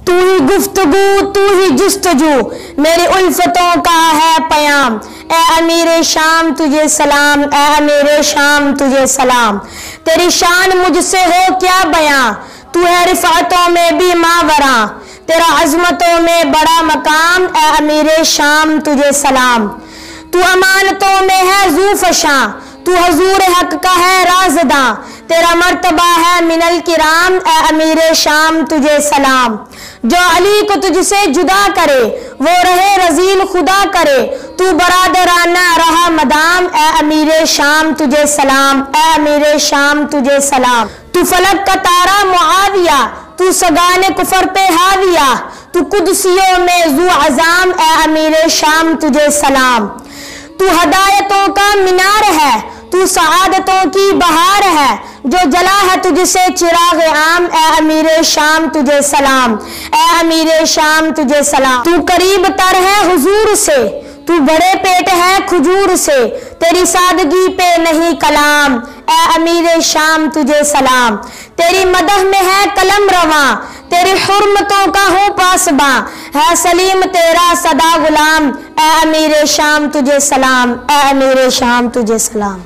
تو ہی گفتگو تو ہی جستجو میری الفتوں کا ہے پیام، اے امیر شام تجھے سلام، اے امیر شام تجھے سلام۔ تیری شان مجھ سے ہو کیا بیاں، تو ہے رفعتوں میں بھی ماوراں، تیرا عظمتوں میں بڑا مقام، اے امیر شام تجھے سلام۔ تو امانتوں میں ہے ذو فشاں، تو حضور حق کا ہے رازداں، تیرا مرتبہ ہے من الکرام، اے امیر شام تجھے سلام۔ جو علی کو تجھ سے جدا کرے وہ رہے رذیل خدا کرے، تو برادرانہ رہا مدام، اے امیر شام تجھے سلام، اے امیر شام تجھے سلام۔ تو فلک کا تارا معاویہ، تو سگان کفر پہ حاویہ، تو قدسیوں میں ذو عزام، اے امیر شام تجھے سلام۔ تو ہدایتوں کا مینار ہے، تو سعادتوں کی بہار ہے، جو جلا ہے تجھ سے چراغ عام، اے امیر شام تجھے سلام، اے امیر شام تجھے سلام۔ تو قریب تر ہے حضور سے، تو بڑے پیٹ ہے کھجور سے، تیری سادگی پہ نہیں کلام، اے امیر شام تجھے سلام۔ تیری مدح میں ہے قلم رواں، تیری حرمتوں کا ہوں پاسباں، ہے سلیم تیرا سدا غلام، اے امیر شام تجھے سلام، اے امیر شام تجھے سلام۔